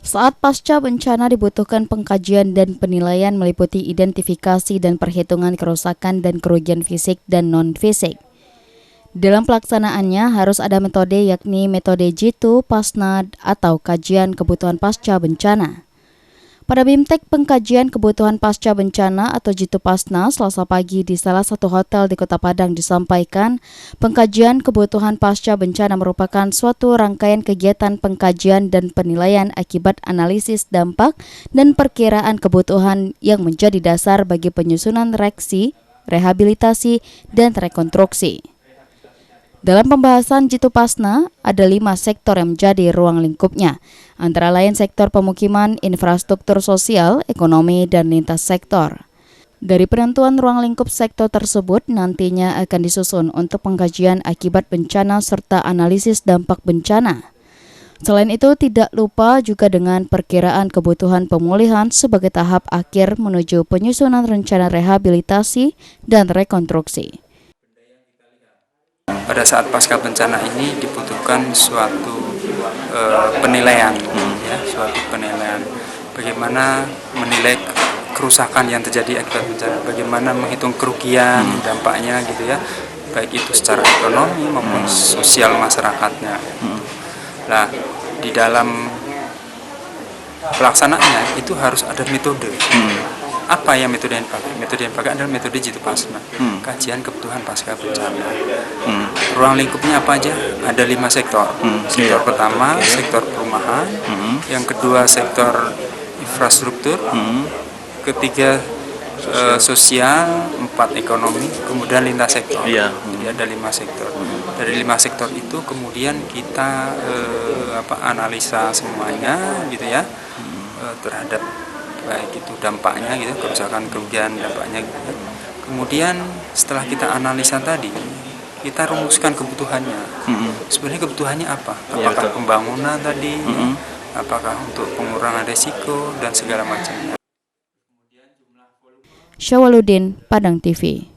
Saat pasca bencana dibutuhkan pengkajian dan penilaian meliputi identifikasi dan perhitungan kerusakan dan kerugian fisik dan non-fisik. Dalam pelaksanaannya harus ada metode yakni metode Jitu Pasna atau kajian kebutuhan pasca bencana. Pada BIMTEK Pengkajian Kebutuhan Pasca Bencana atau Jitu Pasna Selasa pagi di salah satu hotel di Kota Padang disampaikan, pengkajian kebutuhan pasca bencana merupakan suatu rangkaian kegiatan pengkajian dan penilaian akibat analisis dampak dan perkiraan kebutuhan yang menjadi dasar bagi penyusunan reaksi, rehabilitasi, dan rekonstruksi. Dalam pembahasan Jitu Pasna, ada 5 sektor yang menjadi ruang lingkupnya, antara lain sektor pemukiman, infrastruktur sosial, ekonomi, dan lintas sektor. Dari penentuan ruang lingkup sektor tersebut nantinya akan disusun untuk pengkajian akibat bencana serta analisis dampak bencana. Selain itu, tidak lupa juga dengan perkiraan kebutuhan pemulihan sebagai tahap akhir menuju penyusunan rencana rehabilitasi dan rekonstruksi. Pada saat pasca bencana ini dibutuhkan suatu penilaian, suatu penilaian. Bagaimana menilai kerusakan yang terjadi akibat bencana, bagaimana menghitung kerugian, dampaknya gitu ya, baik itu secara ekonomi maupun sosial masyarakatnya. Nah, di dalam pelaksanaannya itu harus ada metode. Apa yang metode yang dipakai? Metode yang dipakai adalah metode Jitu Pasna, kajian kebutuhan pasca bencana. Ruang lingkupnya apa aja? Ada 5 sektor. Sektor pertama, sektor perumahan. Yang kedua, sektor infrastruktur. Ketiga, sosial. 4, ekonomi. Kemudian lintas sektor. Jadi ada 5 sektor. Dari 5 sektor itu kemudian kita analisa semuanya, gitu ya, terhadap baik itu dampaknya gitu, kerusakan, kerugian, dampaknya gitu. Kemudian setelah kita analisa tadi, kita rumuskan kebutuhannya. Sebenarnya kebutuhannya apa? Apakah pembangunan tadi, apakah untuk pengurangan risiko dan segala macamnya. Syawaludin, Padang TV.